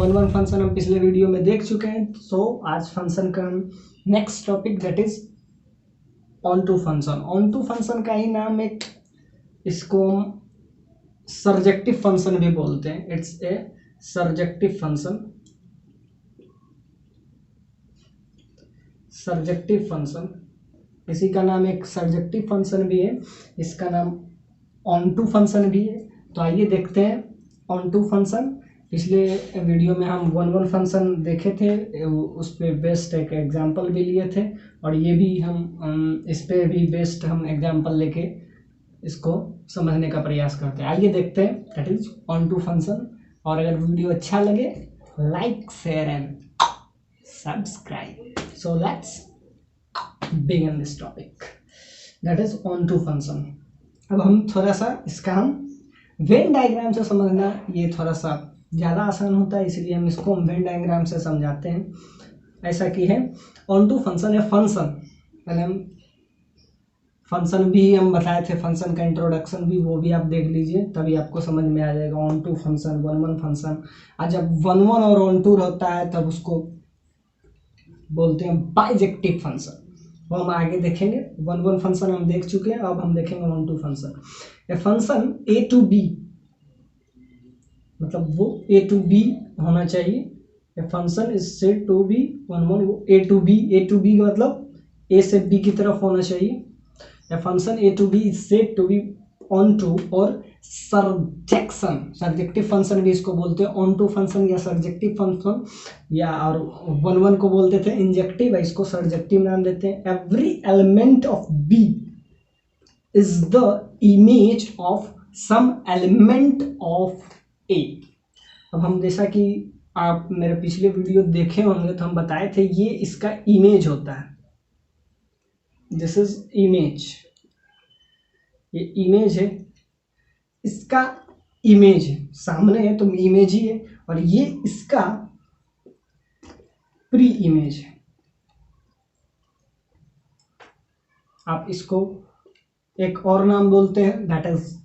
One one function हम पिछले video में देख चुके हैं। सो आज फंक्शन का next topic that is onto function. Onto function का ही नाम एक, इसको सर्जेक्टिव फंक्शन भी बोलते हैं। It's a surjective function. Surjective function, इसी का नाम एक सर्जेक्टिव फंक्शन भी है, इसका नाम ऑन टू फंक्शन भी है। तो आइए देखते हैं ऑन टू फंक्शन। पिछले वीडियो में हम वन वन फंक्शन देखे थे, उस पर बेस्ट एक एग्जांपल भी लिए थे, और ये भी हम इस पे भी बेस्ट हम एग्जांपल लेके इसको समझने का प्रयास करते हैं। आइए देखते हैं that is onto function. और अगर वीडियो अच्छा लगे like share and subscribe. So let's begin this topic that is onto function. अब हम थोड़ा सा इसका हम वेन डायग्राम से समझना, ये थोड़ा सा ज़्यादा आसान होता है, इसलिए हम इसको वेन डायग्राम से समझाते हैं। ऐसा कि है ऑन टू फंक्शन है फंक्शन। पहले हम फंक्शन भी हम बताए थे, फंक्शन का इंट्रोडक्शन भी, वो भी आप देख लीजिए, तभी आपको समझ में आ जाएगा। Onto function, one one function, आज जब वन वन और ऑन टू रहता है तब उसको बोलते हैं बाइजेक्टिव फंक्शन। वो हम आगे देखेंगे। वन वन फंक्शन हम देख चुके हैं, अब हम देखेंगे onto function. A function A to B, मतलब वो ए टू बी होना चाहिए। A function is said to be one one, वो ए टू बी का मतलब ए से बी की तरफ होना चाहिए। A function A to B is said to be onto और सर्जेक्शन, सर्जेक्टिव फंक्शन भी इसको बोलते हैं, ऑन टू फंक्शन या सर्जेक्टिव फंक्शन, या और वन वन को बोलते थे इंजेक्टिव, इसको सर्जेक्टिव नाम देते हैं। Every element of B is the image of some element of A. अब हम, जैसा कि आप मेरे पिछले वीडियो देखे होंगे तो हम बताए थे ये इसका इमेज होता है। दिस इज इमेज, ये इमेज है, इसका इमेज है, सामने है तो इमेज ही है, और ये इसका प्री इमेज है। आप इसको एक और नाम बोलते हैं दैट इज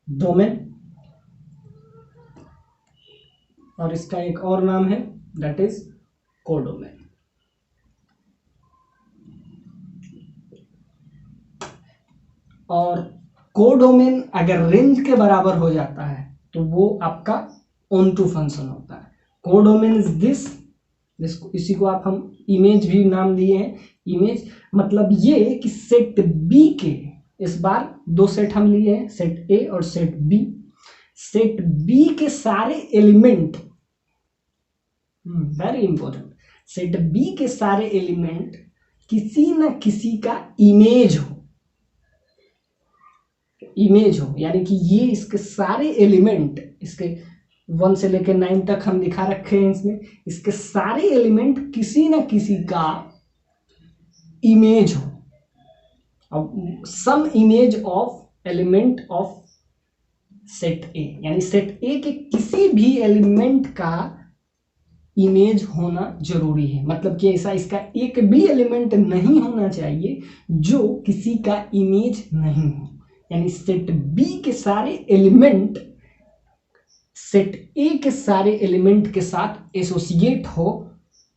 डोमेन, और इसका एक और नाम है दैट इज कोडोमेन। और कोडोमेन अगर रेंज के बराबर हो जाता है तो वो आपका ऑन टू फंक्शन होता है। कोडोमेन इज दिस, इसी को आप हम इमेज भी नाम दिए हैं। इमेज मतलब ये कि सेट बी के, इस बार दो सेट हम लिए हैं, सेट ए और सेट बी। सेट बी के सारे element, very important, set B के सारे एलिमेंट किसी न किसी का इमेज हो, यानी कि ये इसके सारे एलिमेंट, इसके 1 से लेकर 9 तक हम दिखा रखे हैं इसमें, इसके सारे एलिमेंट किसी न किसी का इमेज हो। अब some image of element of set A, यानी सेट ए के किसी भी एलिमेंट का इमेज होना जरूरी है। मतलब कि ऐसा इसका एक भी एलिमेंट नहीं होना चाहिए जो किसी का इमेज नहीं हो, यानी सेट बी के सारे एलिमेंट सेट ए के सारे एलिमेंट के साथ एसोसिएट हो,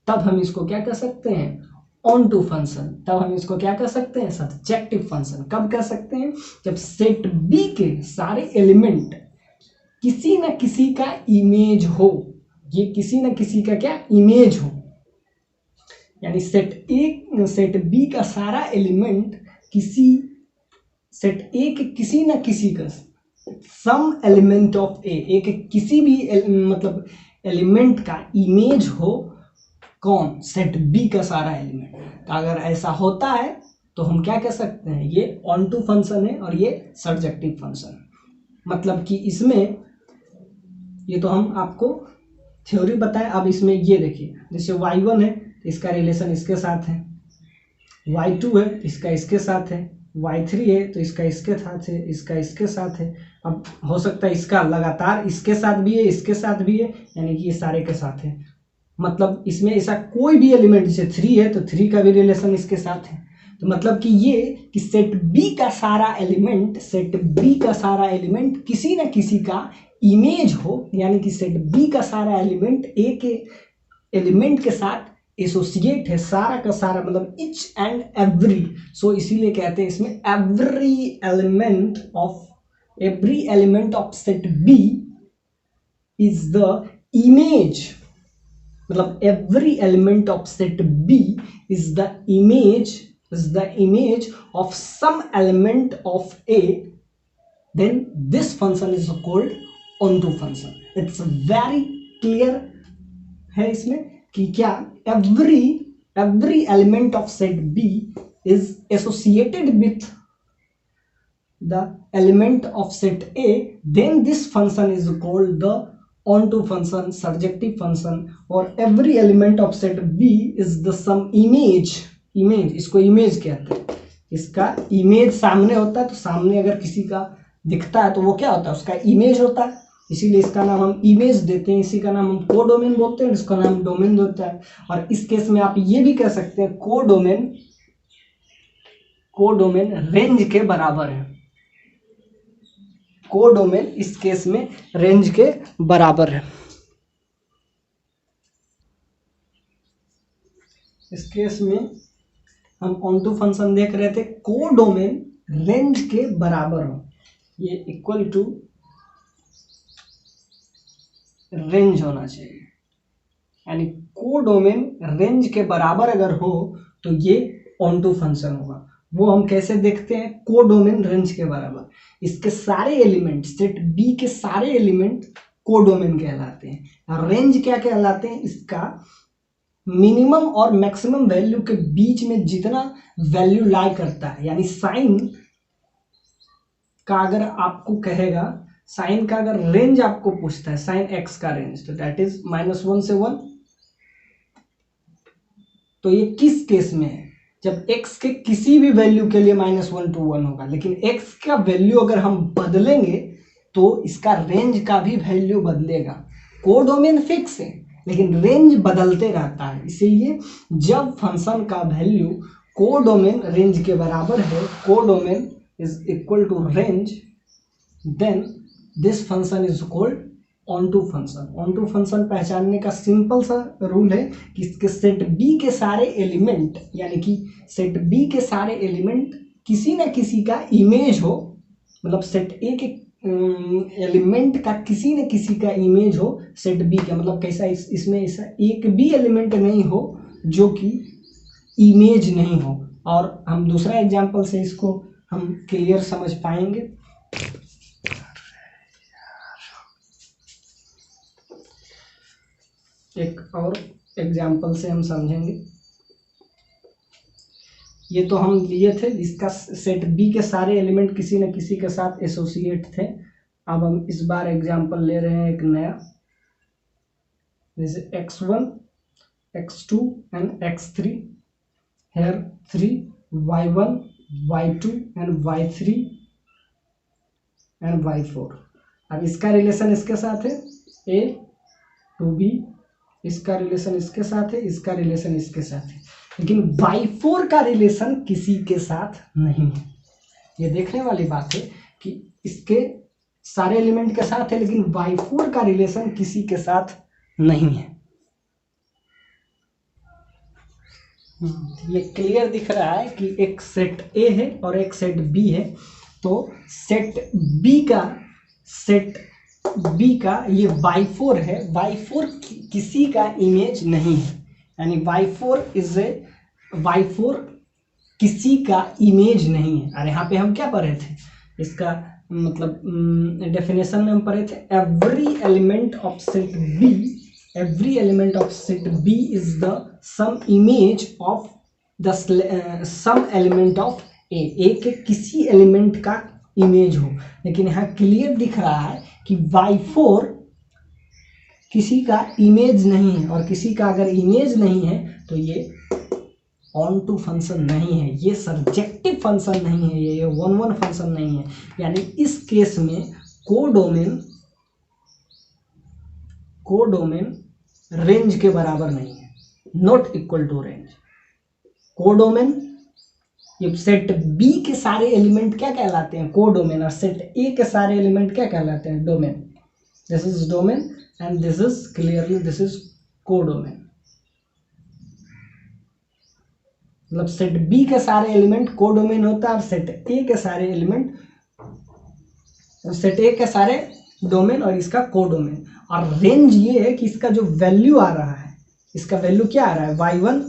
तब हम इसको क्या कर सकते हैं, ऑन टू फंक्शन। तब हम इसको क्या कर सकते हैं, सर्जेक्टिव फंक्शन। कब कर सकते हैं, जब सेट बी के सारे एलिमेंट किसी न किसी का इमेज हो, ये किसी न किसी का क्या इमेज हो, यानी सेट बी का सारा एलिमेंट किसी सेट ए के किसी न किसी का सम एलिमेंट ऑफ ए के किसी भी मतलब एलिमेंट का इमेज हो। कौन, सेट बी का सारा एलिमेंट। तो अगर ऐसा होता है तो हम क्या कह सकते हैं, ये ऑन टू फंक्शन है और ये सर्जेक्टिव फंक्शन। मतलब कि इसमें, ये तो हम आपको थ्योरी बताएं, अब इसमें ये देखिए, जैसे y1 है तो इसका रिलेशन इसके साथ है, y2 है तो इसका इसके साथ है, y3 है तो इसका इसके साथ है, इसका इसके साथ है। अब हो सकता है इसका लगातार इसके साथ भी है, इसके साथ भी है, यानी कि ये सारे के साथ है। मतलब इसमें ऐसा कोई भी एलिमेंट, जैसे 3 है तो 3 का भी रिलेशन इसके साथ है। तो मतलब कि ये कि सेट बी का सारा एलिमेंट किसी न किसी का इमेज हो, यानी कि सेट बी का सारा एलिमेंट ए के एलिमेंट के साथ एसोसिएट है, सारा का सारा मतलब इच एंड एवरी, सो इसीलिए कहते हैं इसमें every element of set B is the image, मतलब every element of set B is the image of some element of A, then this function is called onto function. It's very clear है इसमें कि क्या every element of set B is associated with the element of set A, then this function is called the onto function, surjective function, और every element of set B is the some image, इसको image कहते हैं, इसका image सामने होता है, तो सामने अगर किसी का दिखता है तो वो क्या होता है, उसका इमेज होता है, इसीलिए इसका नाम हम इमेज देते हैं, इसी का नाम हम कोडोमेन बोलते हैं, इसका नाम डोमेन होता है। और इस केस में आप ये भी कह सकते हैं कोडोमेन रेंज के बराबर है, कोडोमेन इस केस में रेंज के बराबर है। इस केस में हम ऑनटू फंक्शन देख रहे थे, कोडोमेन रेंज के बराबर हो, ये इक्वल टू रेंज होना चाहिए, यानी कोडोमेन रेंज के बराबर अगर हो तो ये ऑनटू फंक्शन होगा। वो हम कैसे देखते हैं, कोडोमेन रेंज के बराबर, इसके सारे एलिमेंट सेट बी के सारे एलिमेंट कोडोमेन कहलाते हैं। रेंज क्या कहलाते हैं, इसका मिनिमम और मैक्सिमम वैल्यू के बीच में जितना वैल्यू लाई करता है, यानी साइन का अगर आपको कहेगा, साइन का अगर रेंज आपको पूछता है, साइन एक्स का रेंज, तो दैट इज -1 से 1। तो ये किस केस में है, जब x के किसी भी वैल्यू के लिए -1 to 1 होगा, लेकिन x का वैल्यू अगर हम बदलेंगे तो इसका रेंज का भी वैल्यू बदलेगा। कोडोमेन फिक्स है लेकिन रेंज बदलते रहता है, इसीलिए जब फंक्शन का वैल्यू कोडोमेन रेंज के बराबर है, codomain is equal to range, then this function is called onto function. Onto function पहचानने का सिंपल सा रूल है कि इसके सेट बी के सारे एलिमेंट, यानी कि सेट बी के सारे एलिमेंट किसी न किसी का इमेज हो, मतलब सेट ए के एलिमेंट का किसी न किसी का इमेज हो सेट बी का, मतलब कैसा, इसमें ऐसा एक भी एलिमेंट नहीं हो जो कि इमेज नहीं हो। और हम दूसरा एग्जांपल से इसको हम क्लियर समझ पाएंगे। एक और एग्जाम्पल से हम समझेंगे। ये तो हम लिए थे, इसका सेट बी के सारे एलिमेंट किसी न किसी के साथ एसोसिएट थे। अब हम इस बार एग्जाम्पल ले रहे हैं एक नया, जैसे x1, x2 and x3, here 3, y1, y2 and y3 and y4। अब इसका रिलेशन इसके साथ है a to b, इसका रिलेशन इसके साथ है, इसका रिलेशन इसके साथ है, लेकिन y4 का रिलेशन किसी के साथ नहीं है। ये देखने वाली बात है कि इसके सारे एलिमेंट के साथ है लेकिन y4 का रिलेशन किसी के साथ नहीं है। ये क्लियर दिख रहा है कि एक सेट A है और एक सेट B है, तो सेट B का ये y4 है, y4 किसी का इमेज नहीं है, यानी y4 किसी का इमेज नहीं है। और यहाँ पे हम क्या पढ़े थे, इसका मतलब डेफिनेशन में हम पढ़े थे, every element of set B is the some image of the some element of A के किसी एलिमेंट का इमेज हो। लेकिन यहाँ क्लियर दिख रहा है कि y4 किसी का इमेज नहीं है, और किसी का अगर इमेज नहीं है तो ये ऑनटू फंक्शन नहीं है, ये सर्जेक्टिव फंक्शन नहीं है, ये 1-1 फंक्शन नहीं है। यानी इस केस में कोडोमेन रेंज के बराबर नहीं है, not equal to range. Codomain, ये सेट बी के सारे एलिमेंट क्या कहलाते हैं, कोडोमेन, और सेट ए के सारे एलिमेंट क्या कहलाते हैं, domain. This is domain and this is clearly this is codomain. मतलब सेट बी के सारे एलिमेंट कोडोमेन होता है और सेट ए के सारे एलिमेंट, सेट ए के सारे डोमेन और इसका कोडोमेन। और रेंज ये है कि इसका जो वैल्यू आ रहा है, इसका वैल्यू क्या आ रहा है y1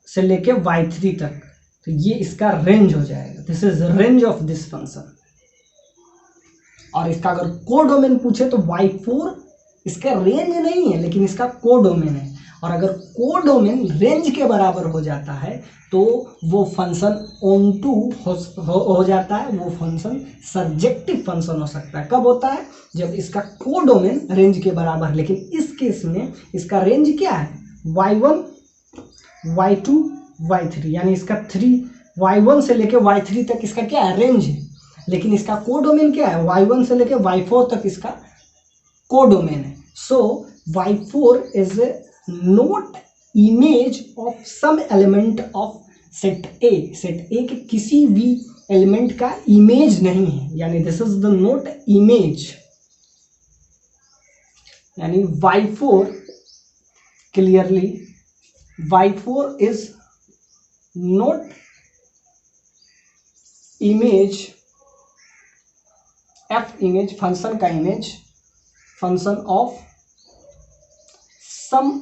से लेके y3 तक, तो ये इसका रेंज हो जाएगा। This is range of this function. और इसका अगर कोडोमेन पूछे तो y4 इसका रेंज नहीं है लेकिन इसका कोडोमेन है। और अगर कोडोमेन रेंज के बराबर हो जाता है तो वो फंक्शन ऑनटू हो जाता है, वो फंक्शन सर्जेक्टिव फंक्शन हो सकता है। कब होता है? जब इसका कोडोमेन रेंज के बराबर। लेकिन इस केस में इसका रेंज क्या है? y1 y2 y3, यानी इसका y1 से लेके y3 तक इसका क्या है? रेंज है। लेकिन इसका कोडोमेन क्या है? y1 से लेके y4 तक इसका कोडोमेन है। So y4 is not image of some element of set A. Set A के किसी भी एलिमेंट का इमेज नहीं है, यानी this is the not image. यानी y4 clearly y4 is not image, F image function का image, function of some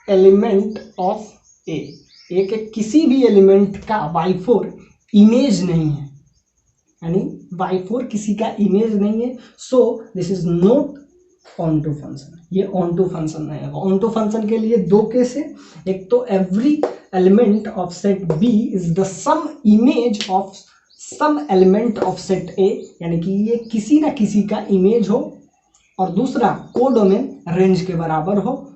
element of A. A के किसी भी एलिमेंट का y4 इमेज नहीं है, यानी y4 किसी का इमेज नहीं है। So this is not onto function. ये ऑनटू फंक्शन नहीं है। ऑनटू फंक्शन के लिए दो केस है। एक तो every element of set B is the some image of some element of set A, यानी कि ये किसी ना किसी का इमेज हो। और दूसरा कोडोमेन रेंज के बराबर हो।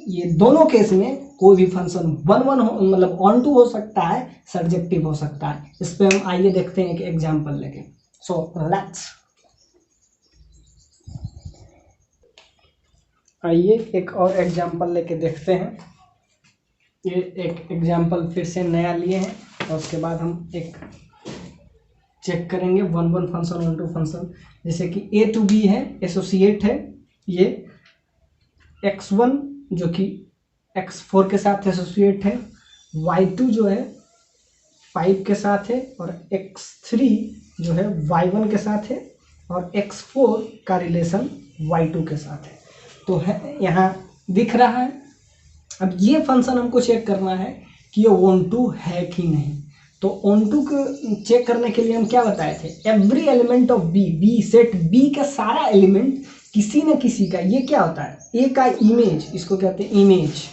ये दोनों केस में कोई भी फंक्शन वन वन हो, मतलब ऑन टू हो सकता है, सर्जेक्टिव हो सकता है। इस पे हम आइए देखते हैं एक एग्जांपल लेके। सो लेट्स आइए एक और एग्जांपल लेके देखते हैं। ये एक एग्जांपल फिर से नया लिए हैं और उसके बाद हम एक चेक करेंगे one one function onto function. जैसे कि ए टू बी है, एसोसिएट है। ये x1 जो कि x4 के साथ एसोसिएट है, y2 जो है 5 के साथ है और x3 जो है y1 के साथ है और x4 का रिलेशन y2 के साथ है। तो है यहाँ दिख रहा है। अब ये फंक्शन हमको चेक करना है कि ये ऑन टू है कि नहीं। तो ऑन टू को चेक करने के लिए हम क्या बताए थे? Every element of B, B set B का सारा एलिमेंट किसी न किसी का, ये क्या होता है? ए का इमेज, इसको कहते हैं इमेज।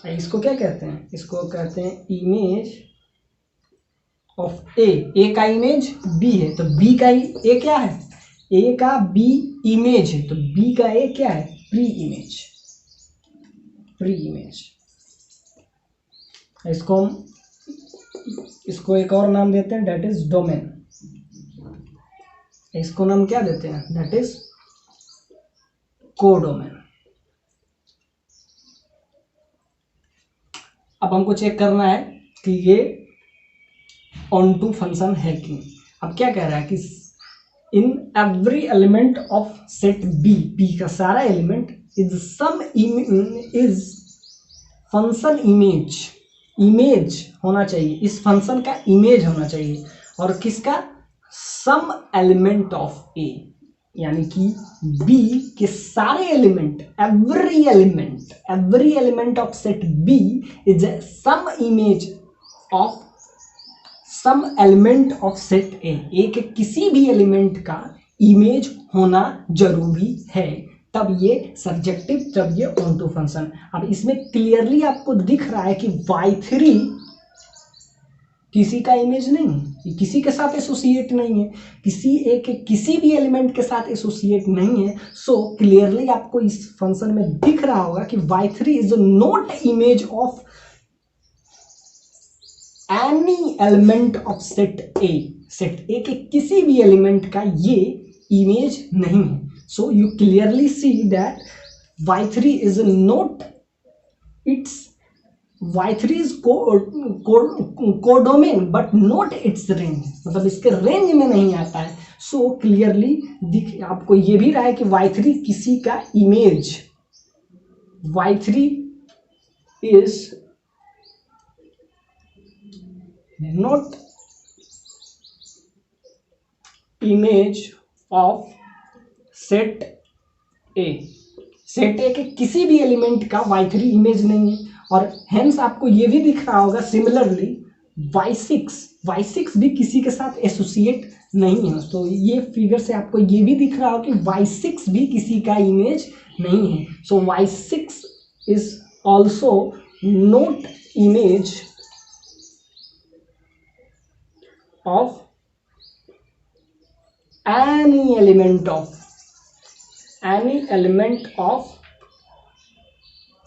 इसको क्या कहते हैं? इसको कहते हैं इमेज ऑफ ए। ए का इमेज बी है तो बी का ए क्या है? ए का बी इमेज है तो बी का ए क्या है? Pre image. Pre image. इसको एक और नाम देते हैं, दैट इज डोमेन। इसको नाम क्या देते हैं? That is codomain. अब हमको चेक करना है कि ये ऑन टू फंक्शन है कि नहीं। अब क्या कह रहा है कि in every element of set B, B का सारा element is some is function image. Image होना चाहिए, इस फंक्शन का इमेज होना चाहिए। और किसका? सम एलिमेंट ऑफ ए, यानी कि बी के सारे element, every element of set B is some image of some element of set A. A के किसी भी एलिमेंट का इमेज होना जरूरी है, तब ये सर्जेक्टिव, तब ये ऑन टू फंक्शन। अब इसमें क्लियरली आपको दिख रहा है कि y3 किसी का इमेज नहीं है, किसी के साथ एसोसिएट नहीं है, किसी एक किसी भी एलिमेंट के साथ एसोसिएट नहीं है। सो क्लियरली आपको इस फंक्शन में दिख रहा होगा कि y3 is not image of any element of set A. Set A के किसी भी एलिमेंट का ये इमेज नहीं है। So you clearly see that y3 is not its y3 is codomain but not it's range, मतलब इसके रेंज में नहीं आता है। सो क्लियरली दिख आपको ये भी रहा है कि y3 किसी का image, y3 is not image of set A. Set A के किसी भी एलिमेंट का y3 इमेज नहीं है, और हेंस आपको ये भी दिख रहा होगा सिमिलरली y6 भी किसी के साथ एसोसिएट नहीं है। तो ये फिगर से आपको ये भी दिख रहा हो कि y6 भी किसी का इमेज नहीं है। सो y6 is also not image of any element of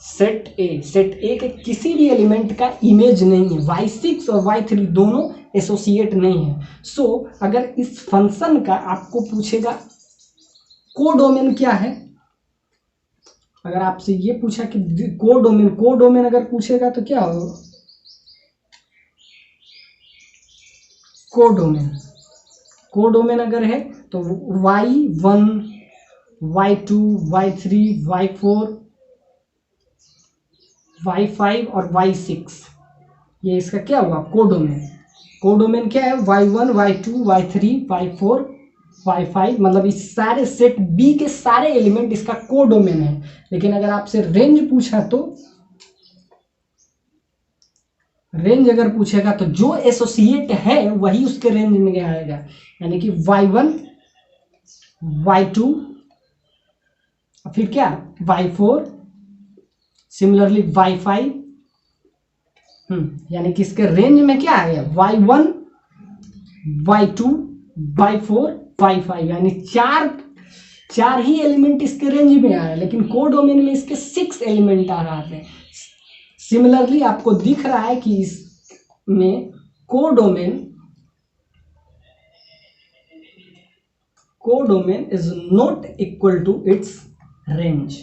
set A के किसी भी एलिमेंट का इमेज नहीं है। y6 और y3 दोनों एसोसिएट नहीं है। सो अगर इस फंक्शन का आपको पूछेगा कोडोमेन क्या है, अगर आपसे ये पूछा कि कोडोमेन अगर पूछेगा तो क्या होगा, कोडोमेन अगर है तो y1 y2 y3 y4 y5 और y6, ये इसका क्या हुआ कोडोमेन क्या है, y1 y2 y3 y4 y5, मतलब इस सारे सेट बी के सारे एलिमेंट इसका कोडोमेन है। लेकिन अगर आपसे रेंज पूछा तो रेंज अगर पूछेगा तो जो एसोसिएट है वही उसके रेंज में आएगा, यानी कि y1 y2 फिर क्या y4 सिमिलरली y5, यानी कि इसके रेंज में क्या आ गया y1 y2 y4 y5, यानी चार ही एलिमेंट इसके रेंज में आ रहा है, लेकिन कोडोमेन में इसके 6 एलिमेंट आ रहा है। सिमिलरली आपको दिख रहा है कि इसमें codomain is not equal to its range.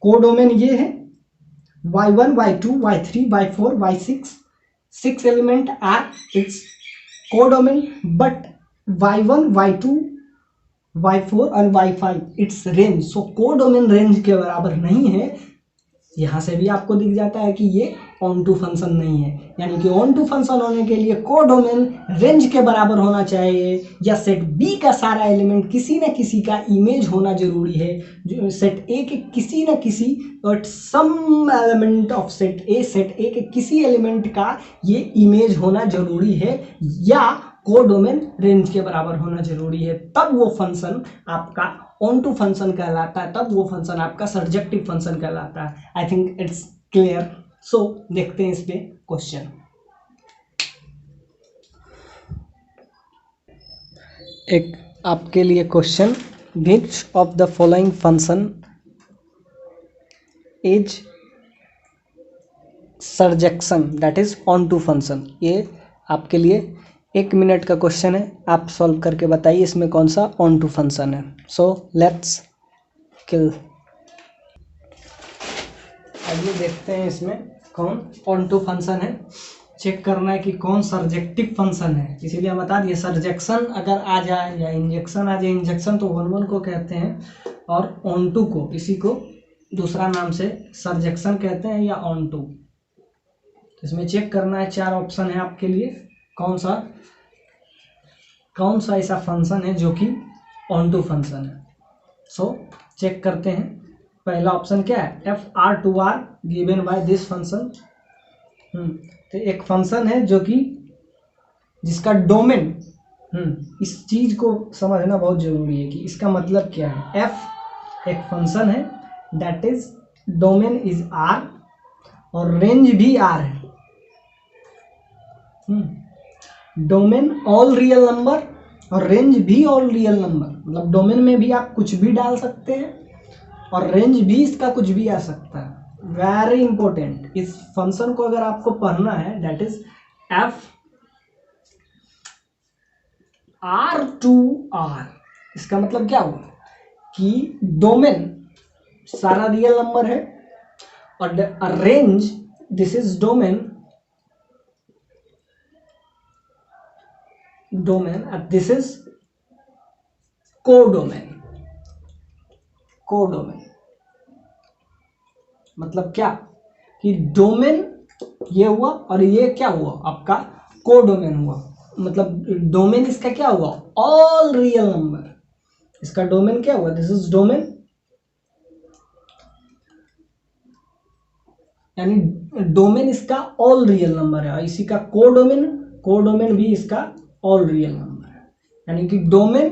Codomain ये है y1 y2 y3 y4 y6, 6 element are its codomain, but y1 y2 y4 और y5 its range. So codomain range के बराबर नहीं है। यहां से भी आपको दिख जाता है कि ये ऑन टू फंक्शन नहीं है, यानी कि ऑन टू फंक्शन होने के लिए कोडोमेन रेंज के बराबर होना चाहिए, या सेट बी का सारा एलिमेंट किसी न किसी का इमेज होना जरूरी है। जो सेट ए के किसी न किसी but some element of set A के किसी एलिमेंट का ये इमेज होना जरूरी है, या कोडोमेन रेंज के बराबर होना जरूरी है, तब वो फंक्शन आपका ऑन टू फंक्शन कहलाता है, तब वो फंक्शन आपका सर्जेक्टिव फंक्शन कहलाता है। I think it's clear. So देखते हैं इस पे क्वेश्चन। एक आपके लिए question, which of the following function is surjection that is onto function. ये आपके लिए 1 मिनट का क्वेश्चन है, आप सॉल्व करके बताइए इसमें कौन सा ऑन टू फंक्शन है। सो लेट्स किल। आइए देखते हैं इसमें कौन ऑन टू फंक्शन है। चेक करना है कि कौन सर्जेक्टिव फंक्शन है, इसीलिए हम बता दिए सर्जेक्शन अगर आ जाए या इंजेक्शन आ जाए, इंजेक्शन तो 1 को कहते हैं और ऑन टू को इसी को दूसरा नाम से सर्जेक्शन कहते हैं या ऑन टू। इसमें चेक करना है 4 ऑप्शन है आपके लिए, कौन सा ऐसा फंक्शन है जो कि ऑन टू फंक्शन है। सो चेक करते हैं। पहला ऑप्शन क्या है, FR2R given by this function. तो एक फंक्शन है जो कि जिसका डोमेन, इस चीज को समझना बहुत जरूरी है कि इसका मतलब क्या है। F एक फंक्शन है that is domain is R और रेंज भी R है। डोमेन ऑल रियल नंबर और रेंज भी ऑल रियल नंबर, मतलब डोमेन में भी आप कुछ भी डाल सकते हैं और रेंज भी इसका कुछ भी आ सकता है। वेरी इंपॉर्टेंट, इस फंक्शन को अगर आपको पढ़ना है दैट इज FR2R। इसका मतलब क्या हुआ कि डोमेन सारा रियल नंबर है और range this is domain this is codomain. Codomain मतलब क्या कि डोमेन ये हुआ और ये क्या हुआ आपका कोडोमेन हुआ। मतलब डोमेन इसका क्या हुआ, ऑल रियल नंबर। इसका डोमेन क्या हुआ, दिस इज डोमेन, यानी डोमेन इसका ऑल रियल नंबर है और इसी का कोडोमेन भी इसका ऑल रियल नंबर है। यानी कि डोमेन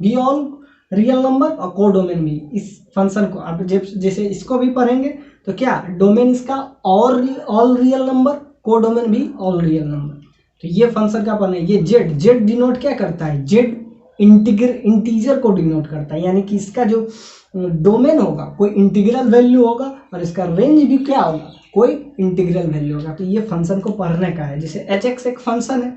भी ऑल रियल नंबर और कोडोमेन भी। इस फंक्शन को आप जैसे इसको भी पढ़ेंगे तो क्या, डोमेन इसका ऑल रियल नंबर, कोडोमेन भी ऑल रियल नंबर। तो ये फंक्शन का पढ़ना है। ये जेड डिनोट क्या करता है, जेड इंटीजर को डिनोट करता है। यानी कि इसका जो डोमेन होगा कोई इंटीग्रल वैल्यू होगा और इसका रेंज भी क्या होगा, कोई इंटीग्रल वैल्यू होगा। तो ये फंक्शन को पढ़ने का है। जैसे एच एक्स एक फंक्शन है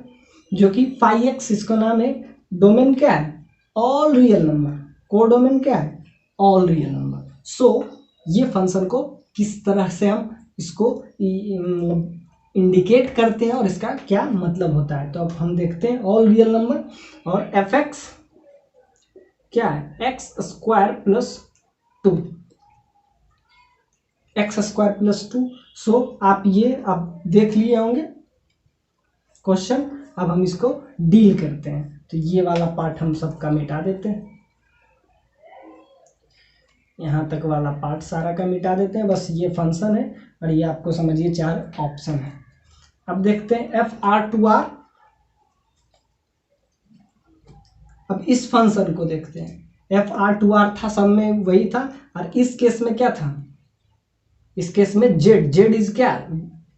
जो कि फाई एक्स, इसका नाम है, डोमेन क्या है, ऑल रियल नंबर, कोडोमेन क्या है, ऑल रियल नंबर। सो ये फंक्शन को किस तरह से हम इसको इंडिकेट करते हैं और इसका क्या मतलब होता है। तो अब हम देखते हैं ऑल रियल नंबर और एफ एक्स क्या है, x square plus 2, x square plus 2। सो आप ये अब देख लिए होंगे क्वेश्चन। अब हम इसको डील करते हैं। तो ये वाला पार्ट हम सबका मिटा देते हैं, यहाँ तक वाला पार्ट सारा का मिटा देते हैं। बस ये फंक्शन है और ये आपको समझिए 4 ऑप्शन है। अब देखते हैं एफ आर टू आर। अब इस फंक्शन को देखते हैं। एफ आर टू आर था, सब में वही था, और इस केस में क्या था, इस केस में जेड इज क्या,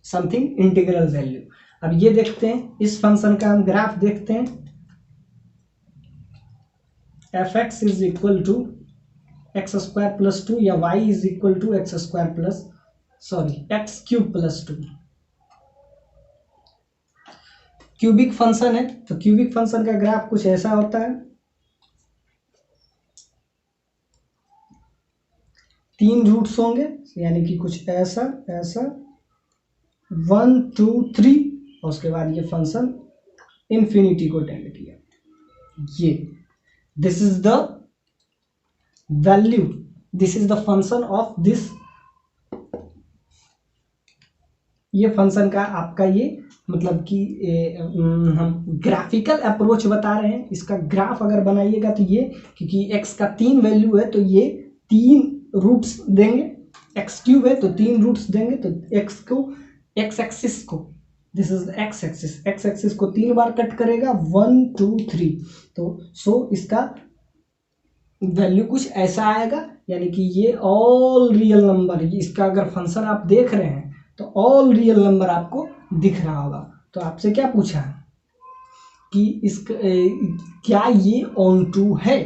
समथिंग इंटीग्रल वैल्यू। अब ये देखते हैं इस फंक्शन का हम ग्राफ देखते हैं। F X is equal to x square plus 2 या y is equal to x square plus X cube plus 2। Cubic function है तो क्यूबिक फंक्शन का ग्राफ कुछ ऐसा होता है। 3 रूट्स होंगे, यानी कि कुछ ऐसा 1 2 3 और उसके बाद ये फंक्शन इंफिनिटी को टेंड किया। ये this is the value, this is the function of this. ये फंक्शन का आपका ये मतलब कि हम ग्राफिकल अप्रोच बता रहे हैं। इसका ग्राफ अगर बनाइएगा तो ये, क्योंकि x का 3 वैल्यू है तो ये 3 रूट्स देंगे, x क्यूब है तो 3 रूट्स देंगे। तो x को, x एक्सिस को, दिस इज x एक्सिस को 3 बार कट करेगा, 1 2 3। तो सो इसका वैल्यू कुछ ऐसा आएगा। यानी कि ये ऑल रियल नंबर, इसका अगर फंक्शन आप देख रहे हैं तो ऑल रियल नंबर आपको दिख रहा होगा। तो आपसे क्या पूछा है कि इसका क्या ये ऑन टू है।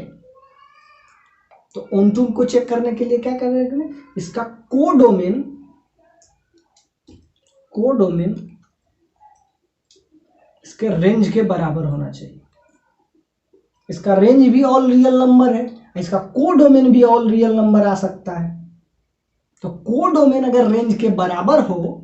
तो ऑन टू को चेक करने के लिए क्या करेंगे, इसका कोडोमेन इसके रेंज के बराबर होना चाहिए। इसका रेंज भी ऑल रियल नंबर है, इसका कोडोमेन भी ऑल रियल नंबर आ सकता है। तो कोडोमेन अगर रेंज के बराबर हो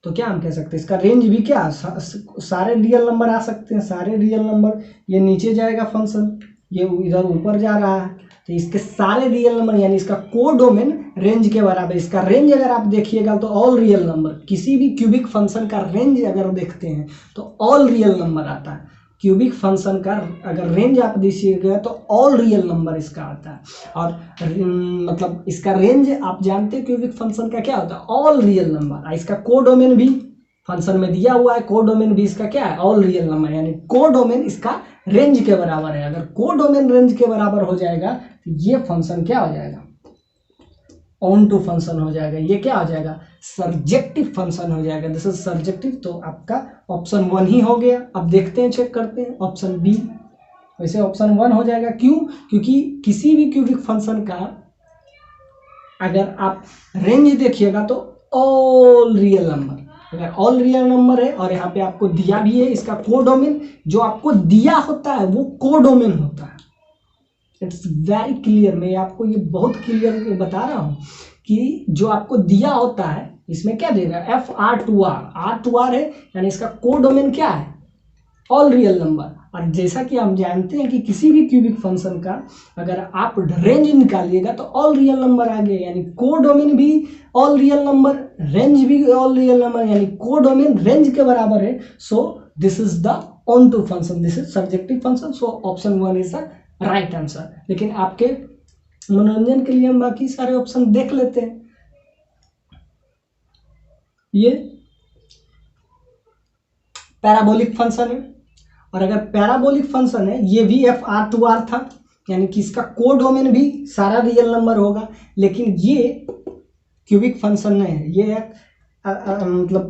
तो क्या हम कह सकते हैं, इसका रेंज भी क्या, सारे रियल नंबर आ सकते हैं, सारे रियल नंबर। ये नीचे जाएगा फंक्शन, ये इधर ऊपर जा रहा है, तो इसके सारे रियल नंबर, यानी इसका कोडोमेन रेंज के बराबर। इसका रेंज अगर आप देखिएगा तो ऑल रियल नंबर, किसी भी क्यूबिक फंक्शन का रेंज अगर देखते हैं तो ऑल रियल नंबर आता है। क्यूबिक फंक्शन का अगर रेंज आप देखिएगा तो ऑल रियल नंबर इसका आता है। और मतलब इसका रेंज आप जानते हैं क्यूबिक फंक्शन का क्या होता है, ऑल रियल नंबर। इसका कोडोमेन भी फंक्शन में दिया हुआ है, कोडोमेन भी इसका क्या है, ऑल रियल नंबर। यानी कोडोमेन इसका रेंज के बराबर है। अगर कोडोमेन रेंज के बराबर हो जाएगा तो ये फंक्शन क्या हो जाएगा, ऑन टू फंक्शन हो जाएगा। ये क्या हो जाएगा, सर्जेक्टिव फंक्शन हो जाएगा। This is surjective. तो आपका ऑप्शन 1 ही हो गया। अब देखते हैं, चेक करते हैं ऑप्शन बी। वैसे ऑप्शन 1 हो जाएगा, क्यों, क्योंकि किसी भी क्यूबिक फंक्शन का अगर आप रेंज देखिएगा तो ऑल रियल नंबर, अगर ऑल रियल नंबर है और यहाँ पे आपको दिया भी है इसका कोडोमेन, जो आपको दिया होता है वो कोडोमेन होता है। It's very clear. मैं आपको ये बहुत क्लियर बता रहा हूँ कि जो आपको दिया होता है इसमें क्या देगा, एफ आर टू आर है, यानी इसका कोड डोमेन क्या है, ऑल रियल नंबर। और जैसा कि हम जानते हैं कि किसी भी क्यूबिक फंक्शन का अगर आप रेंज निकालिएगा तो ऑल रियल नंबर आ गया, यानी कोड डोमेन भी ऑल रियल नंबर, रेंज भी ऑल रियल नंबर, यानी कोड डोमेन रेंज के बराबर है। So this is the onto function, this is surjective function. So option 1 is the right answer. लेकिन आपके मनोरंजन के लिए हम बाकी सारे ऑप्शन देख लेते हैं। ये पैराबोलिक फंक्शन है, और अगर पैराबोलिक फंक्शन है, ये भी एफ आर टू आर था, यानी कि इसका कोड डोमेन भी सारा रियल नंबर होगा। लेकिन ये क्यूबिक फंक्शन नहीं है, ये एक मतलब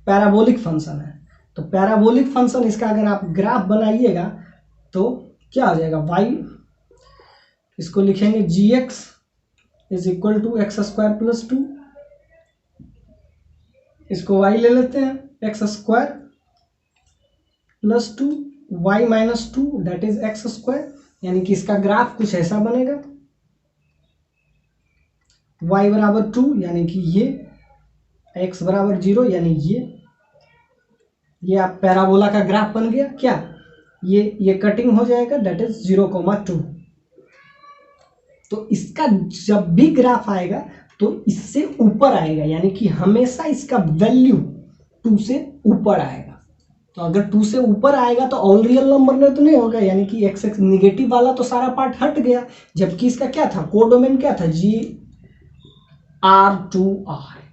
पैराबोलिक फंक्शन है। तो पैराबोलिक फंक्शन इसका अगर आप ग्राफ बनाइएगा तो क्या हो जाएगा, वाई, इसको लिखेंगे G x is equal to x square plus 2, इसको y ले लेते हैं, x square plus 2 y minus 2 that is x square, यानी कि इसका ग्राफ कुछ ऐसा बनेगा, y बराबर 2 यानी कि ये, x बराबर 0 यानी ये आप पैराबोला का ग्राफ बन गया। क्या ये कटिंग हो जाएगा, दैट इज 0,2। तो इसका जब भी ग्राफ आएगा तो इससे ऊपर आएगा, यानी कि हमेशा इसका वैल्यू 2 से ऊपर आएगा। तो अगर 2 से ऊपर आएगा तो ऑल रियल नंबर में तो नहीं होगा, यानी कि एक्स एक्स निगेटिव वाला तो सारा पार्ट हट गया। जबकि इसका क्या था, कोड डोमेन क्या था, जी आर टू आर,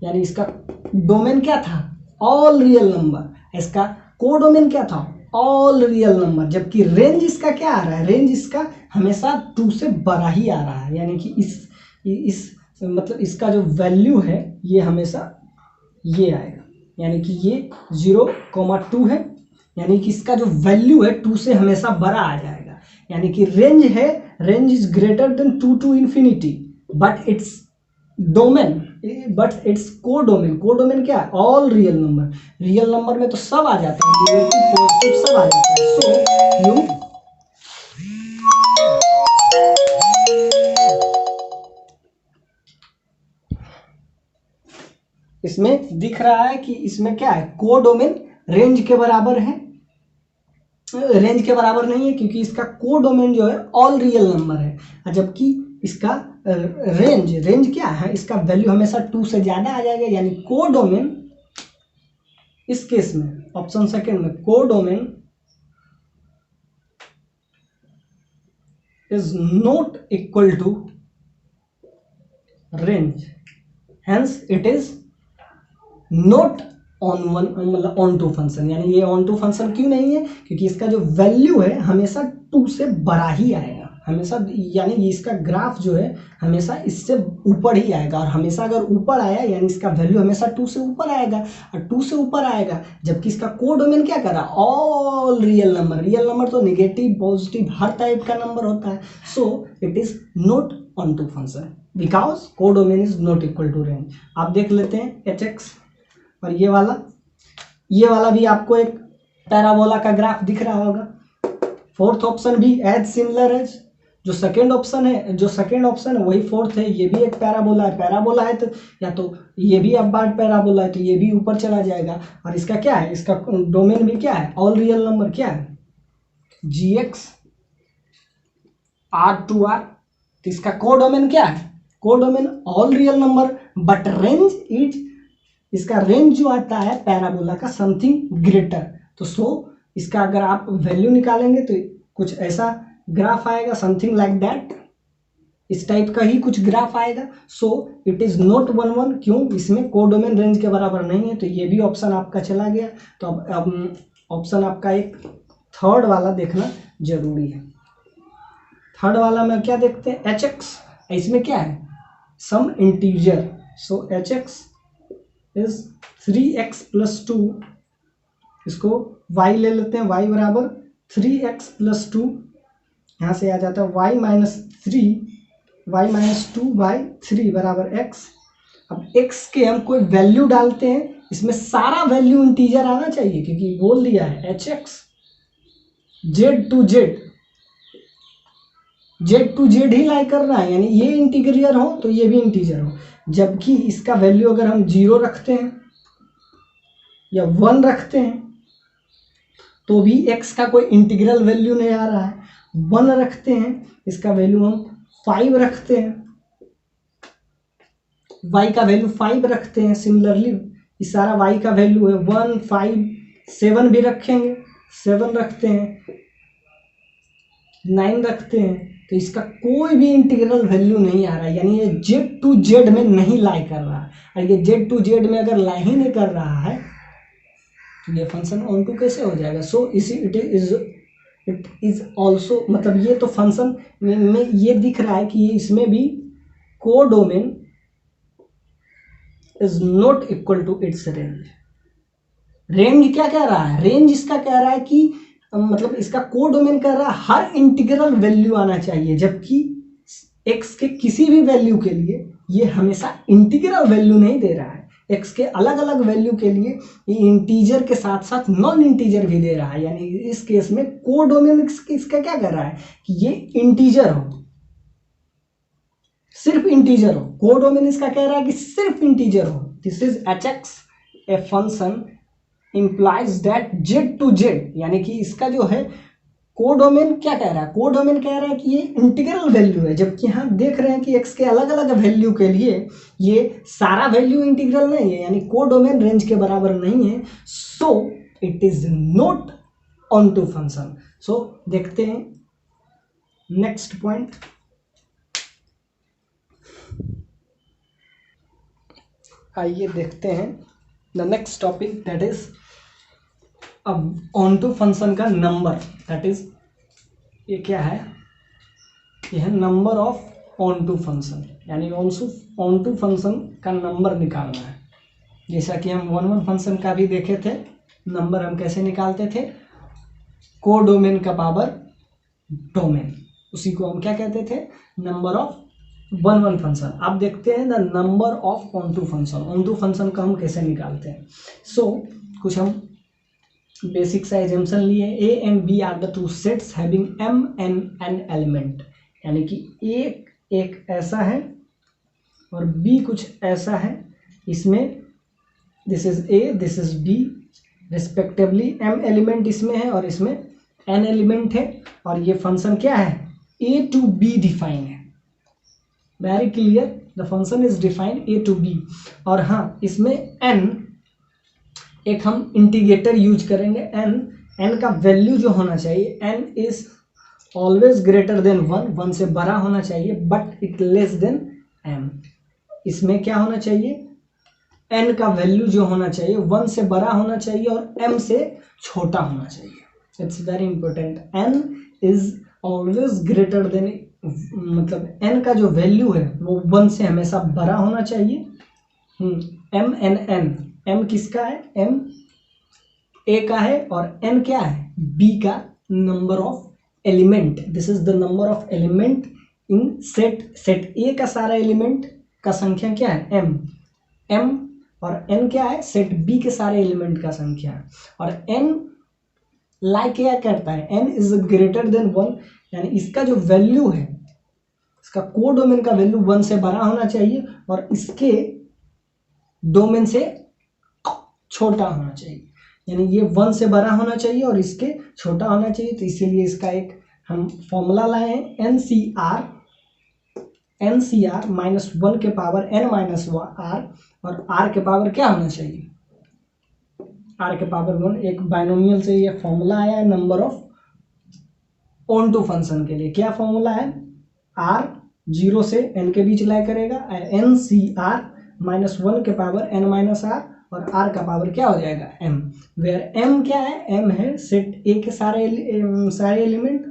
यानी इसका डोमेन क्या था, ऑल रियल नंबर। इसका कोड डोमेन क्या था, ऑल रियल नंबर। जबकि रेंज इसका क्या आ रहा है, रेंज इसका हमेशा 2 से बड़ा ही आ रहा है, यानी कि इस मतलब इसका जो वैल्यू है ये हमेशा ये आएगा, यानी कि ये 0,2 है, यानी कि इसका जो वैल्यू है 2 से हमेशा बड़ा आ जाएगा। यानी कि रेंज है, range is greater than 2 to infinity, but its domain, but its codomain क्या है, all real number. Real number में तो सब आ जाता है, नेगेटिव पॉजिटिव सब आ जाता है। सो यू इसमें दिख रहा है कि इसमें क्या है, कोड डोमेन रेंज के बराबर है, रेंज के बराबर नहीं है क्योंकि इसका कोड डोमेन जो है ऑल रियल नंबर है। जबकि इसका रेंज क्या है, इसका वैल्यू हमेशा 2 से ज्यादा आ जाएगा, यानी कोड डोमेन इस केस में ऑप्शन सेकंड में codomain is not equal to range, hence it is not on one, मतलब ऑन टू फंक्शन। यानी ये ऑन टू फंक्शन क्यों नहीं है, क्योंकि इसका जो वैल्यू है हमेशा 2 से बड़ा ही आएगा हमेशा, यानी इसका ग्राफ जो है हमेशा इससे ऊपर ही आएगा। और हमेशा अगर ऊपर आया यानी इसका वैल्यू हमेशा 2 से ऊपर आएगा, और 2 से ऊपर आएगा। जबकि इसका कोड डोमेन क्या कर रहा है, all real number. Real number तो नेगेटिव पॉजिटिव हर टाइप का नंबर होता है। So it is not onto function because codomain is not equal to range. आप देख लेते हैं एच एक्स, और ये वाला भी आपको एक पैराबोला का ग्राफ दिख रहा होगा। फोर्थ ऑप्शन भी एज सिमिलर एज जो सेकेंड ऑप्शन है वही फोर्थ है। ये भी एक पैराबोला है तो या तो ये भी अब बार पैराबोला है तो ये भी ऊपर चला जाएगा। और इसका क्या है, इसका डोमेन भी क्या है, ऑल रियल नंबर क्या है, जी एक्स आर टू आर। तो इसका कोड डोमेन क्या है, code domain all real number, but range is, इसका रेंज जो आता है पैराबोला का समथिंग ग्रेटर। तो सो इसका अगर आप वैल्यू निकालेंगे तो कुछ ऐसा ग्राफ आएगा, समथिंग लाइक दैट, इस टाइप का ही कुछ ग्राफ आएगा। सो इट इज नॉट 1,1, क्यों, इसमें कोड डोमेन रेंज के बराबर नहीं है। तो ये भी ऑप्शन आपका चला गया। तो अब ऑप्शन आपका एक थर्ड वाला देखना जरूरी है। थर्ड वाला में क्या देखते हैं, एच एक्स, इसमें क्या है, some integer. So H X is 3x plus 2, इसको y ले लेते हैं, y बराबर 3x प्लस 2, यहाँ से आ जाता है y माइनस 2/3 बराबर x। अब x के हम कोई वैल्यू डालते हैं, इसमें सारा वैल्यू इंटीजर आना चाहिए क्योंकि बोल दिया है H x Z to Z ही लाई करना है, यानी ये इंटीजर हो तो ये भी इंटीजर हो। जबकि इसका वैल्यू अगर हम 0 रखते हैं या 1 रखते हैं तो भी x का कोई इंटीग्रल वैल्यू नहीं आ रहा है। 1 रखते हैं, इसका वैल्यू हम 5 रखते हैं, y का वैल्यू 5 रखते हैं। सिमिलरली इस सारा y का वैल्यू है 1, 5, 7 भी रखेंगे, 7 रखते हैं, 9 रखते हैं, तो इसका कोई भी इंटीग्रल वैल्यू नहीं आ रहा है, यानी ये z टू z में नहीं लाई कर रहा है। और ये z टू z में अगर लाई ही नहीं कर रहा है तो ये फंक्शन ऑन टू कैसे हो जाएगा? सो इसी इट इज ऑल्सो, मतलब ये तो फंक्शन में ये दिख रहा है कि ये इसमें भी codomain is not equal to its range. Range क्या कह रहा है? रेंज इसका कह रहा है कि मतलब इसका कोडोमेन कह रहा है हर इंटीग्रल वैल्यू आना चाहिए, जबकि x के किसी भी वैल्यू के लिए ये हमेशा इंटीग्रल वैल्यू नहीं दे रहा है। x के अलग अलग वैल्यू के लिए ये इंटीजर के साथ साथ नॉन इंटीजर भी दे रहा है। यानी इस केस में कोडोमेन इसका क्या कर रहा है कि ये इंटीजर हो, सिर्फ इंटीजर हो। कोडोमेन इसका कह रहा है कि सिर्फ इंटीजर हो। This is hx a function implies that z to z, यानी कि इसका जो है कोडोमेन क्या कह रहा है? कोडोमेन कह रहा है कि ये इंटीग्रल वैल्यू है, जबकि हम देख रहे हैं कि x के अलग अलग वैल्यू के लिए ये सारा वैल्यू इंटीग्रल नहीं है, यानी कोडोमेन रेंज के बराबर नहीं है। So it is not onto function. So देखते हैं नेक्स्ट पॉइंट। आइए देखते हैं the next topic, that is अब ऑन टू फंक्शन का नंबर, दैट इज ये क्या है? ये है number of onto function, यानी ऑन टू फंक्शन का नंबर निकालना है। जैसा कि हम 1 1 फंक्शन का भी देखे थे, नंबर हम कैसे निकालते थे? कोडोमेन का पावर डोमेन, उसी को हम क्या कहते थे? Number of 1 1 function. अब देखते हैं the number of onto function. Onto function का हम कैसे निकालते हैं? सो कुछ हम बेसिक सा एजम्पशन लिए। A and B are the two sets having m and n element, यानी कि एक ऐसा है और b कुछ ऐसा है। इसमें this is a, this is b respectively. m element इसमें है और इसमें n एलिमेंट है, और ये फंक्शन क्या है? a to b डिफाइन है। Very clear, the function is defined a to b। और हाँ, इसमें n एक हम इंटीग्रेटर यूज करेंगे। n का वैल्यू जो होना चाहिए, n is always greater than 1 से बड़ा होना चाहिए, but it less than m। इसमें क्या होना चाहिए? n का वैल्यू जो होना चाहिए 1 से बड़ा होना चाहिए और m से छोटा होना चाहिए। It's very important. n is always greater than, मतलब n का जो वैल्यू है वो 1 से हमेशा बड़ा होना चाहिए। m and n, m किसका है? m a का है, और n क्या है? b का number of element. This is the number of element in set a का सारा एलिमेंट का संख्या क्या है? m और n क्या है? सेट b के सारे एलिमेंट का संख्या है। और n लाइक क्या करता है? n इज ग्रेटर देन 1, यानी इसका जो वैल्यू है, इसका कोडोमेन का वैल्यू 1 से बड़ा होना चाहिए और इसके डोमेन से छोटा होना चाहिए, यानी ये 1 से बड़ा होना चाहिए और इसके छोटा होना चाहिए। तो इसीलिए इसका एक हम फॉर्मूला लाए हैं, NCR -1 के पावर n माइनस r, और r के पावर क्या होना चाहिए? r के पावर 1। एक बाइनोमियल से ये फॉर्मूला आया है number of onto function के लिए। क्या फॉर्मूला है? r 0 से n के बीच लाई करेगा, NCR -1 के पावर n माइनस r, और r का पावर क्या हो जाएगा? m, वेयर m क्या है? m है सेट a के सारे एलिमेंट,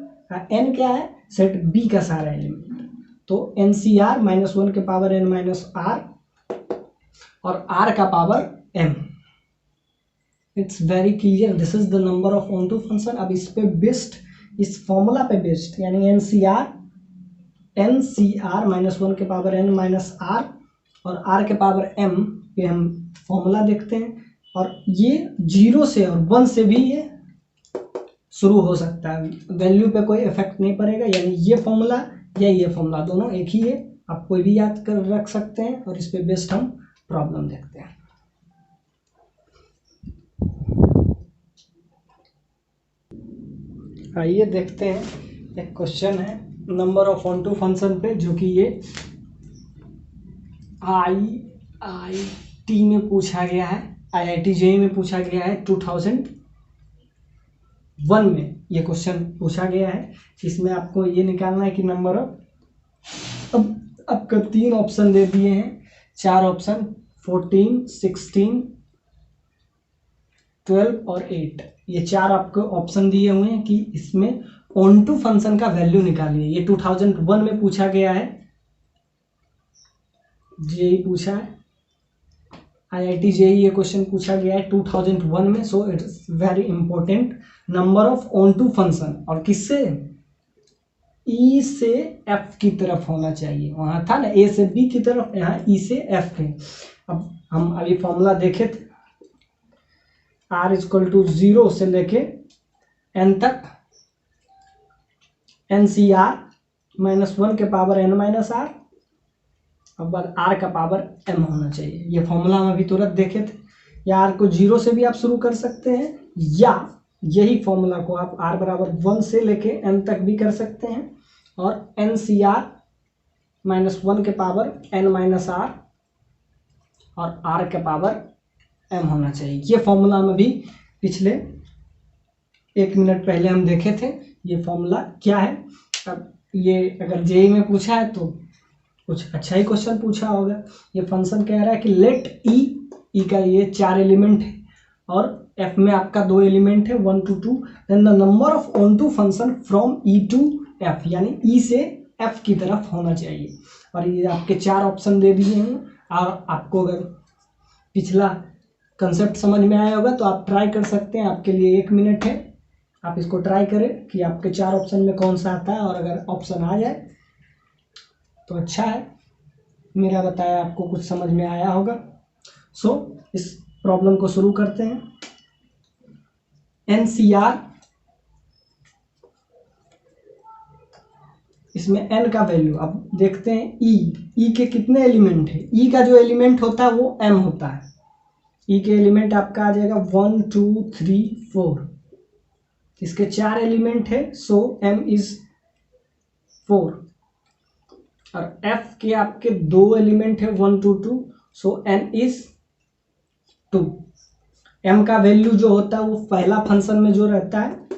n क्या है? सेट b का सारा एलिमेंट। तो NCR -1 के पावर n माइनस r और r का power m। It's very clear, this is the number of onto function. अब इस पे बेस्ड, इस फॉर्मूला पे बेस्ड, यानी NCR -1 के पावर n माइनस r और r के पावर m पे हम फॉर्मूला देखते हैं। और ये 0 से और 1 से भी ये शुरू हो सकता है, वैल्यू पे कोई इफेक्ट नहीं पड़ेगा, यानी ये फॉर्मूला या ये फॉर्मूला दोनों एक ही है। आप कोई भी याद कर रख सकते हैं और इस पे बेस्ड हम प्रॉब्लम देखते हैं। आइए देखते हैं, एक क्वेश्चन है number of onto function पे, जो कि ये IIT में पूछा गया है, IIT JEE में पूछा गया है 2001 में ये क्वेश्चन पूछा गया है। इसमें आपको ये निकालना है कि नंबर ऑफ, अब आपको 3 ऑप्शन दे दिए हैं, 4 ऑप्शन 14, 16, 12 और 8, ये 4 आपको ऑप्शन दिए हुए हैं कि इसमें ऑन टू फंक्शन का वैल्यू निकालिए। ये 2001 में पूछा गया है, जेई पूछा है, IIT JEE ये क्वेश्चन पूछा गया है 2001 में। So it's very important, number of onto function, और किससे, E से F की तरफ होना चाहिए। वहां था ना A से B की तरफ, यहाँ E से F पे। अब हम अभी फॉर्मूला देखे थे, R = 0 से लेके n तक NCR -1 के पावर n - r, अब बाद R का पावर m होना चाहिए। ये फॉर्मूला हम अभी तुरंत देखे थे। या R को 0 से भी आप शुरू कर सकते हैं, या यही फॉर्मूला को आप R = 1 से लेके n तक भी कर सकते हैं, और NCR -1 के पावर n - r और R के पावर m होना चाहिए। ये फॉर्मूला हम अभी पिछले 1 मिनट पहले हम देखे थे। ये फॉर्मूला क्या है, अब ये अगर जेई में पूछा है तो कुछ अच्छा ही क्वेश्चन पूछा होगा। ये फंक्शन कह रहा है कि लेट ई का ये 4 एलिमेंट है और F में आपका 2 एलिमेंट है 1 to 2, then the number of onto function from E to F, यानी E से F की तरफ होना चाहिए। और ये आपके 4 ऑप्शन दे दिए हैं, और आपको अगर पिछला कंसेप्ट समझ में आया होगा तो आप ट्राई कर सकते हैं। आपके लिए 1 मिनट है, आप इसको ट्राई करें कि आपके 4 ऑप्शन में कौन सा आता है, और अगर ऑप्शन आ जाए तो अच्छा है। मेरा बताया आपको कुछ समझ में आया होगा। सो इस प्रॉब्लम को शुरू करते हैं। NCR, इसमें n का वैल्यू, अब देखते हैं E के कितने एलिमेंट है। E का जो एलिमेंट होता है वो m होता है। E के एलिमेंट आपका आ जाएगा 1 2 3 4, इसके 4 एलिमेंट है, सो m is 4। और F के आपके 2 एलिमेंट है 1 2 2, सो n is 2। m का वैल्यू जो होता है वो पहला फंक्शन में जो रहता है,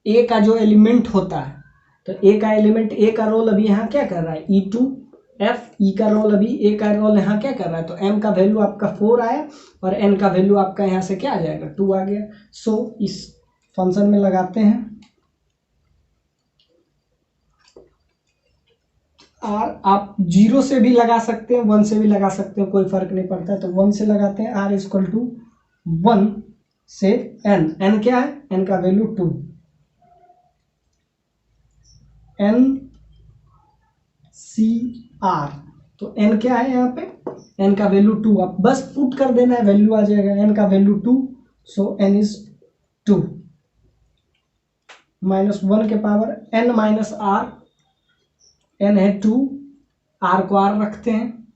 a का जो एलिमेंट होता है, तो a का एलिमेंट, a का रोल अभी यहाँ क्या कर रहा है, E to F, E का रोल अभी, a का रोल यहाँ क्या कर रहा है, तो m का वैल्यू आपका 4 आया, और n का वैल्यू आपका यहाँ से क्या आ जाएगा, 2 आ गया। सो इस फंक्शन में लगाते हैं R, आप 0 से भी लगा सकते हैं, 1 से भी लगा सकते हैं, कोई फर्क नहीं पड़ता है। तो 1 से लगाते हैं, R = 1 से n क्या है, n का वैल्यू 2, NCR, तो n क्या है यहाँ पे, n का वैल्यू 2, आप बस पुट कर देना है, वैल्यू आ जाएगा, n का वैल्यू 2, सो n is 2, -1 के पावर n - r, n है 2, r को r रखते हैं,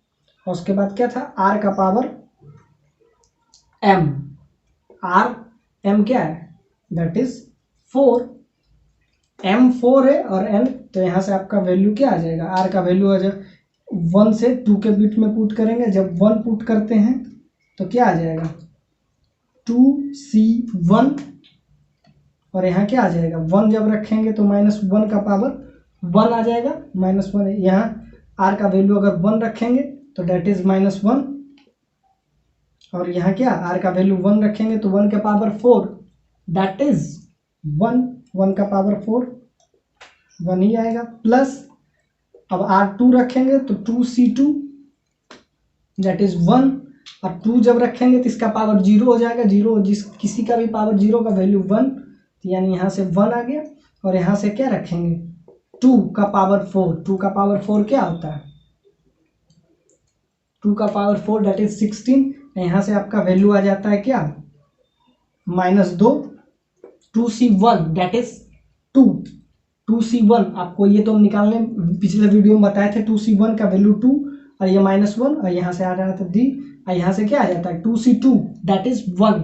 और उसके बाद क्या था, r का पावर m, m क्या है, दैट इज 4, m 4 है और n, तो यहाँ से आपका वैल्यू क्या आ जाएगा, r का वैल्यू आ जाएगा 1 से 2 के बीच में पुट करेंगे। जब 1 पुट करते हैं तो क्या आ जाएगा, 2c1, और यहाँ क्या आ जाएगा, 1 जब रखेंगे तो -1 का पावर 1 आ जाएगा, -1, यहाँ r का वैल्यू अगर 1 रखेंगे तो डेट इज -1, और यहाँ क्या, r का वैल्यू 1 रखेंगे तो 1 के पावर 4, दैट इज 1 का पावर 4, 1 ही आएगा, प्लस अब r2 रखेंगे तो 2c2, दैट इज 1, और 2 जब रखेंगे तो इसका पावर 0 हो जाएगा, 0 किसी का भी पावर 0 का वैल्यू 1, यानी यहाँ से 1 आ गया, और यहाँ से क्या रखेंगे, 2 का पावर 4, 2 का पावर 4 क्या होता है, 2 का पावर 4 दैट इज 16, यहाँ से आपका वैल्यू आ जाता है क्या, -2, 2c1 दैट इज 2, 2c1 आपको ये तो हम निकालने पिछले वीडियो में बताए थे। 2c1 का वैल्यू 2 और ये -1 और यहाँ से आ रहा था 3 और यहाँ से क्या आ जाता है 2c2 दैट इज 1।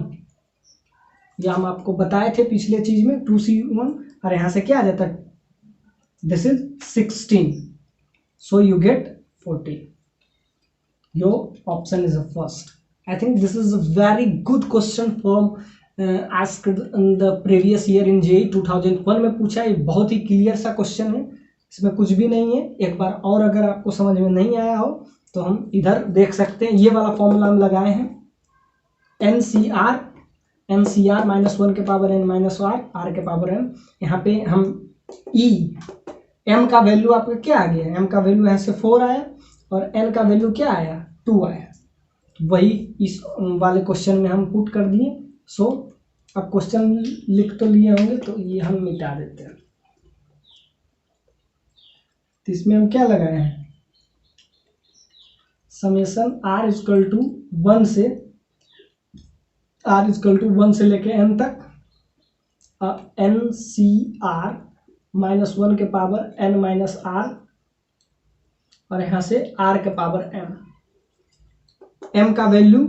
ये हम आपको बताए थे पिछले चीज में 2c1 और यहाँ से क्या आ जाता है this is 16 so you get 40। Your option is the first. I think this is a very good question from asked in the previous year in JEE 2001 में पूछा। ये बहुत ही क्लियर सा क्वेश्चन है, इसमें कुछ भी नहीं है। एक बार और अगर आपको समझ में नहीं आया हो तो हम इधर देख सकते हैं, ये वाला फॉर्मूला हम लगाए हैं NCR -1 के पावर n -r के पावर m। यहाँ पे हम m का वैल्यू आपका क्या आ गया, m का वैल्यू यहाँ से 4 आया और n का वैल्यू क्या आया 2 आया। वही इस वाले क्वेश्चन में हम पुट कर दिए। सो अब क्वेश्चन लिख तो लिए होंगे तो ये हम मिटा देते हैं। तो इसमें हम क्या लगाए हैं समेशन r इक्वल टू 1 से लेके n तक NCR -1 के पावर n -r और यहाँ से r के पावर m का वैल्यू,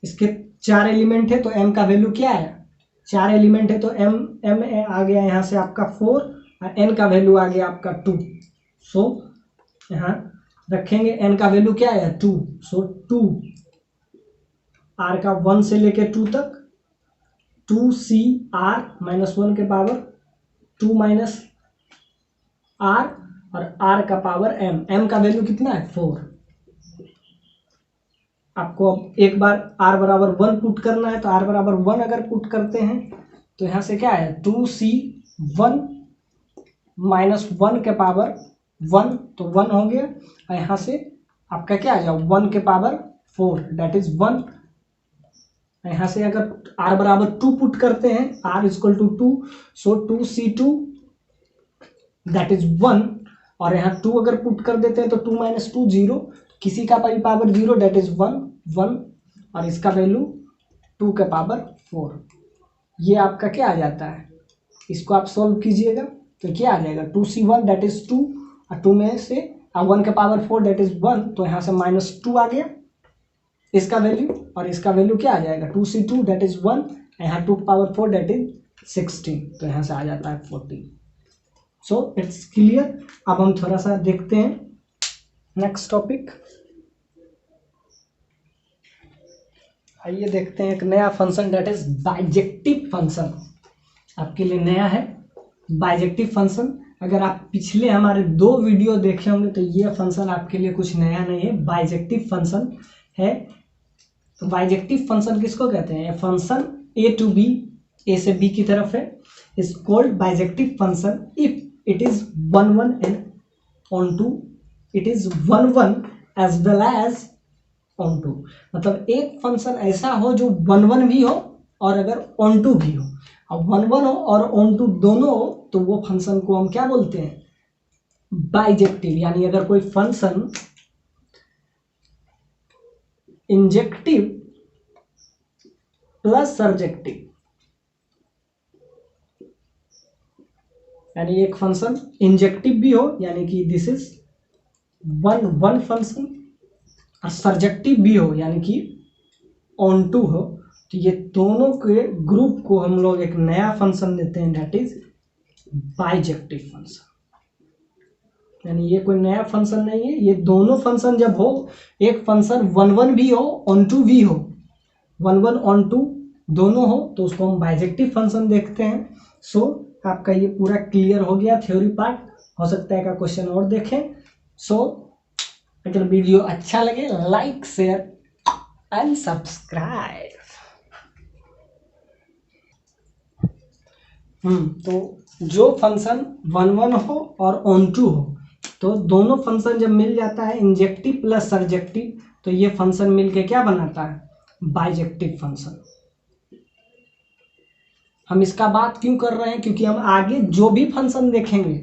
इसके 4 एलिमेंट है तो m का वैल्यू क्या है 4 एलिमेंट है तो m आ गया यहाँ से आपका 4 और n का वैल्यू आ गया आपका 2। सो यहाँ रखेंगे n का वैल्यू क्या है 2। सो 2 r का 1 से लेके 2 तक 2cr -1 के पावर 2 r और r का पावर m का वैल्यू कितना है 4। आपको अब एक बार r बराबर 1 पुट करना है तो r बराबर 1 अगर पुट करते हैं तो यहाँ से क्या है 2c1 -1 के पावर 1 तो 1 हो गया और यहाँ से आपका क्या आ जाओ 1 के पावर 4 दैट इज 1। यहाँ से अगर r बराबर 2 पुट करते हैं r equal to 2 so 2c2 that is 1 और यहाँ 2 अगर पुट कर देते हैं तो 2 - 2 0, किसी का पावर 0 दैट इज 1 और इसका वैल्यू 2 के पावर 4। ये आपका क्या आ जाता है, इसको आप सॉल्व कीजिएगा तो क्या आ जाएगा 2c1 दैट इज 2 और 2 में से 1 के पावर 4 दैट इज 1 तो यहाँ से -2 आ गया इसका वैल्यू और इसका वैल्यू क्या आ जाएगा 2c2 दैट इज 1 यहाँ 2 के पावर 4 दैट इज 16 तो यहाँ से आ जाता है 40। So it's clear. अब हम थोड़ा सा देखते हैं नेक्स्ट टॉपिक। आइए देखते हैं एक नया function that is bijective function. आपके लिए नया है बाइजेक्टिव फंक्शन। अगर आप पिछले हमारे 2 वीडियो देखे होंगे तो ये फंक्शन आपके लिए कुछ नया नहीं है, बाइजेक्टिव फंक्शन है। तो बाइजेक्टिव फंक्शन किसको कहते हैं, function a to b, a से b की तरफ है, is called bijective function if it is 1 1 and on 2 it is 1 1 as well as on 2। मतलब एक फंक्शन ऐसा हो जो 1 1 भी हो और अगर ऑन 2 भी हो। अब 1 1 हो और ऑन 2 दोनों हो तो वो फंक्शन को हम क्या बोलते हैं बाइजेक्टिव। यानी अगर कोई फंक्शन इंजेक्टिव प्लस सर्जेक्टिव, यानी एक फंक्शन इंजेक्टिव भी हो यानी कि दिस इज 1 1 फंक्शन और सर्जेक्टिव भी हो यानी कि ऑन 2 हो, तो ये दोनों के ग्रुप को हम लोग एक नया फंक्शन देते हैं दैट इज बाइजेक्टिव फंक्शन। यानी ये कोई नया फंक्शन नहीं है, ये दोनों फंक्शन जब हो, एक फंक्शन 1 1 भी हो ऑन 2 भी हो, 1 1 ऑन 2 दोनों हो तो उसको हम बाइजेक्टिव फंक्शन देखते हैं। सो आपका ये पूरा क्लियर हो गया थ्योरी पार्ट। हो सकता है का क्वेश्चन और देखें। सो अगर वीडियो अच्छा लगे लाइक शेयर एंड सब्सक्राइब। तो जो फंक्शन 1 1 हो और ऑन 2 हो तो दोनों फंक्शन जब मिल जाता है इंजेक्टिव प्लस सर्जेक्टिव तो ये फंक्शन मिलके क्या बनाता है बाइजेक्टिव फंक्शन। हम इसका बात क्यों कर रहे हैं, क्योंकि हम आगे जो भी फंक्शन देखेंगे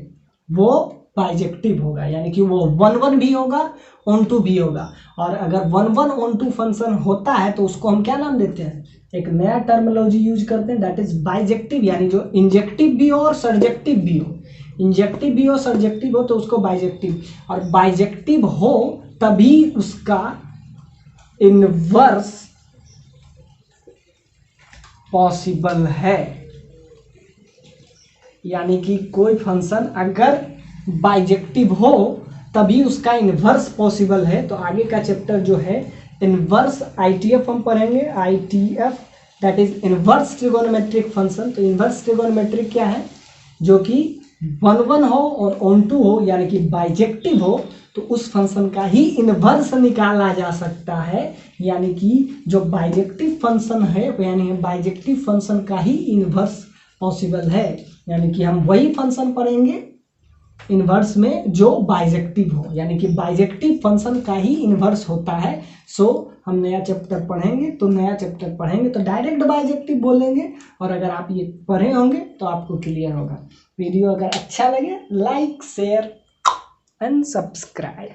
वो बाइजेक्टिव होगा, यानी कि वो 1 1 भी होगा ऑन 2 भी होगा। और अगर 1 1 ऑन 2 फंक्शन होता है तो उसको हम क्या नाम देते हैं, एक नया टर्मिनोलॉजी यूज करते हैं दैट इज बाइजेक्टिव, यानी जो इंजेक्टिव भी हो और सर्जेक्टिव भी हो। इंजेक्टिव भी हो सर्जेक्टिव हो तो उसको बाइजेक्टिव, और बाइजेक्टिव हो तभी उसका इनवर्स पॉसिबल है। यानी कि कोई फंक्शन अगर बाइजेक्टिव हो तभी उसका इनवर्स पॉसिबल है। तो आगे का चैप्टर जो है इनवर्स आईटीएफ हम पढ़ेंगे, ITF that is inverse trigonometric function. तो इनवर्स ट्रिगोनोमेट्रिक क्या है, जो कि 1 हो और ऑन 2 हो यानी कि बाइजेक्टिव हो तो उस फंक्शन का ही इनवर्स निकाला जा सकता है। यानी कि जो बाइजेक्टिव फंक्शन है यानी बाइजेक्टिव फंक्शन का ही इनवर्स पॉसिबल है। यानी कि हम वही फंक्शन पढ़ेंगे इनवर्स में जो बाइजेक्टिव हो, यानी कि बाइजेक्टिव फंक्शन का ही इनवर्स होता है। सो हम नया चैप्टर पढ़ेंगे, तो नया चैप्टर पढ़ेंगे तो डायरेक्ट बाइजेक्टिव बोलेंगे, और अगर आप ये पढ़े होंगे तो आपको क्लियर होगा। वीडियो अगर अच्छा लगे लाइक शेयर एंड सब्सक्राइब।